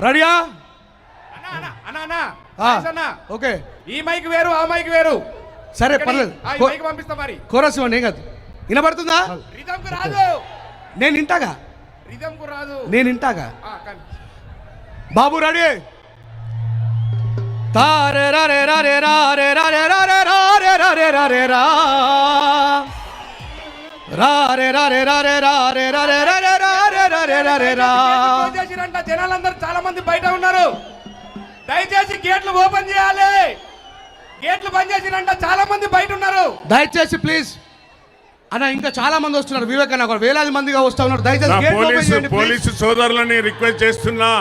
రెడీయా? ఓకే, ఈ మైక్ వేరు ఆ మైక్ వేరు. సరే పర్లేదు, పంపిస్తా మరి. కోరస్ ఇవ్వండి, ఏం కాదు. వినబడుతుందా? రిథమ్ కు రాదు. నేను వింటాగా. రిథమ్ కు రాదు, నేను వింటాగా. బాబు రెడీ? తారే రే రే రే రే రే రే రే రే రే రే రా రే రే రే రే రే రే రా. జనాలందరూ చాలా మంది బయట ఉన్నారు, దయచేసి గేట్లు ఓపెన్ చేయాలి. గేట్లు బంద్ చేసిరంట, చాలా మంది బయట ఉన్నారు. దయచేసి ప్లీజ్ అన్న, ఇంకా చాలా మంది వస్తున్నారు. వివేకన్న కూడా వేలాది మందిగా వస్తూ ఉన్నారు. దయచేసి పోలీసు సోదరులని రిక్వెస్ట్ చేస్తున్నా,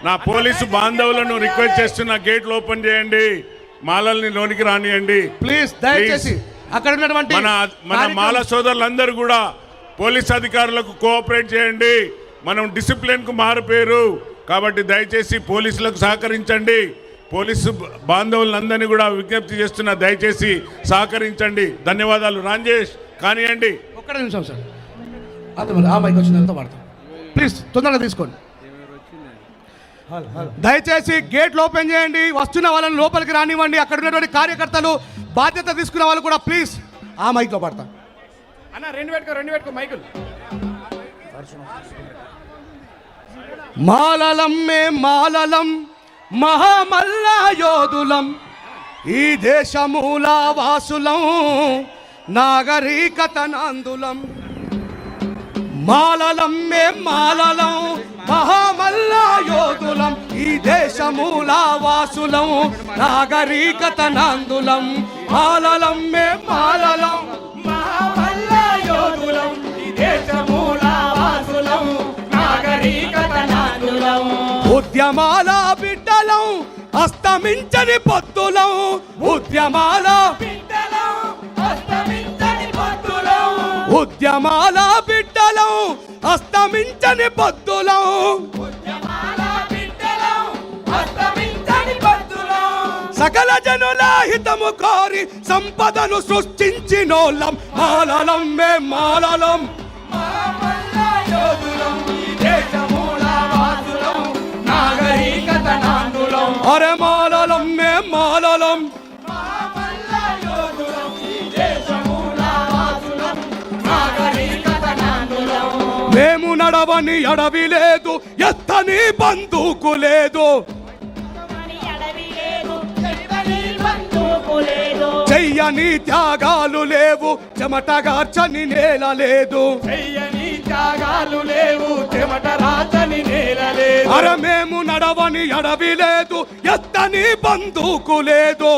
నా పోలీసు బాంధవులను రిక్వెస్ట్ చేస్తున్నా, గేట్లు ఓపెన్ చేయండి, మాలల్ని లోనికి రానియండి ప్లీజ్. దయచేసి అక్కడ ఉన్నటువంటి మన మాల సోదరులందరూ కూడా పోలీస్ అధికారులకు కోఆపరేట్ చేయండి. మనం డిసిప్లిన్ కు మారిపోయారు కాబట్టి దయచేసి పోలీసులకు సహకరించండి. పోలీసు బాంధవులందరినీ కూడా విజ్ఞప్తి చేస్తున్నా, దయచేసి సహకరించండి. ధన్యవాదాలు. రాజేష్ కానివ్వండి. ఒక్క నిమిషం సార్, ఆ మైక్ వచ్చిందంతా వాడతాం. ప్లీజ్ తొందరగా తీసుకోండి. దయచేసి గేట్లు ఓపెన్ చేయండి, వస్తున్న వాళ్ళని లోపలికి రానివ్వండి. అక్కడ ఉన్నటువంటి కార్యకర్తలు, బాధ్యత తీసుకున్న వాళ్ళు కూడా ప్లీజ్ ఆ మైక్లో పడతాం. అన్న రెండు పెట్టుకో మైకులు. మాలలం మే మాలలం మహామల్ల యోధులం, ఈ దేశమూల వాసులం, నాగరికత నాందులం. మాలలం మే మాలలం మహామల్ల యోధులం, ఈ దేశమూల వాసులం, నాగరికత నాందులం. మాలలం మే మాలలం మహామల్ల యోధులం, ఈ దేశమూల వాసులం, నాగరికత నాందులం. ఉద్యమాల బిడ్డలం, అస్తమించని పొత్తులం. ఉద్యమాల బిడ్డలం, అస్తమించని పొత్తులం. ఉద్యమాల బిడ్డలం, అస్తమించని పొత్తులం. ఉద్యమాల బిడ్డలం, అస్తమించని పొత్తులం. సకల జనుల హితము కోరి సంపదను సృష్టించినోళ్ళం. మాలలం మే మాలలం మహామల్ల యోధులం, ఈ దేశమూల వాసులం, నాగరికత నాందులం. అరే మాలలం మే మాలలం మహామల్ల యోధులం, ఈ దేశమూల వాసులం, నాగరికత నాందులం. మేము నడవని అడవి లేదు, ఎత్తని బందూకు లేదు, చెయ్యని త్యాగాలు లేవు, చెమటగార్చని నేల లేదు. చెయ్యని త్యాగాలు లేవు, చెమట రాచని నేల లేదు. అర మేము నడవని అడవి లేదు, ఎత్తని బందూకు లేదు,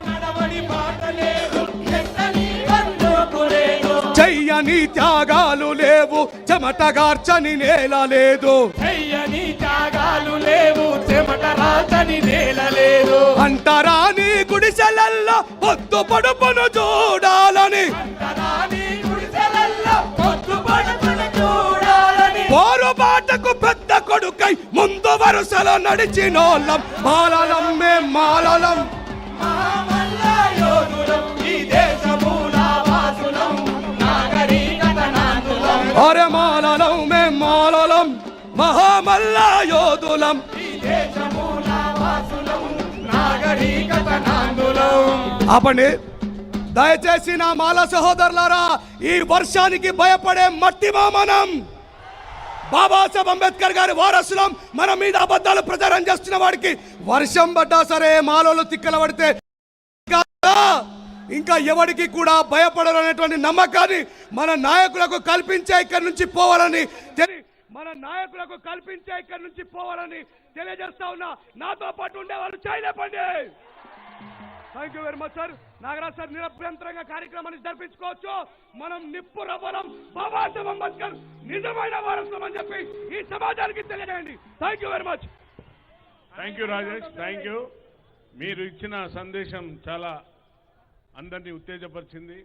నడవని బాట లేదు, ఎత్తని బందూకు లేదు. చెయ్యని త్యాగాలు లేవు, చెమటగార్చని నేల లేదు. చెయ్యని త్యాగాలు లేవు, చెమట రాచని నేల లేదు. అంటరాని గుడిసెలల్లో పొద్దు పడుపును చూడాలని, పోరు బాటకు పెద్ద కొడుకై ముందు వరుసలో నడిచినోళ్ళం. మాలలం మే మాలలం మహామల్ల యోధులం, ఈ దేశమూల వాసులం, నాగరికత నాందులం. అరే మాలలం మే మాలలం మహామల్ల యోధులం, ఈ దేశమూల వాసులం, నాగరికత నాందులం. ఆపండి దయచేసి నా మాల సహోదరులారా. ఈ వర్షానికి భయపడే మట్టి మనం బాబాసాహెబ్ అంబేద్కర్ గారి వారసులం. మన మీద అబద్ధాలు ప్రచారం చేస్తున్న వాడికి వర్షం పడ్డా సరే, మాలోలు తిక్కల పడితే ఇంకా ఎవరికి కూడా భయపడాలనేటువంటి నమ్మకాన్ని మన నాయకులకు కల్పించే ఇక్కడి నుంచి పోవాలని తెలియజేస్తా ఉన్నా. నాతో పాటు ఉండేవాళ్ళు చేయలేపండి. Thank you very much sir. Nagaraj sir నిరభ్యంతరంగా కార్యక్రమాన్ని జరిపించుకోవచ్చు. మనం నిప్పు రవ్వలం, బాబాసాహెబ్ అంబేద్కర్ నిజమైన వారసులం అని చెప్పి ఈ సమాజానికి తెలియజేయండి. Thank you very much. Thank you Rajesh, thank you. మీరు ఇచ్చిన సందేశం చాలా అందరినీ ఉత్తేజపరిచింది.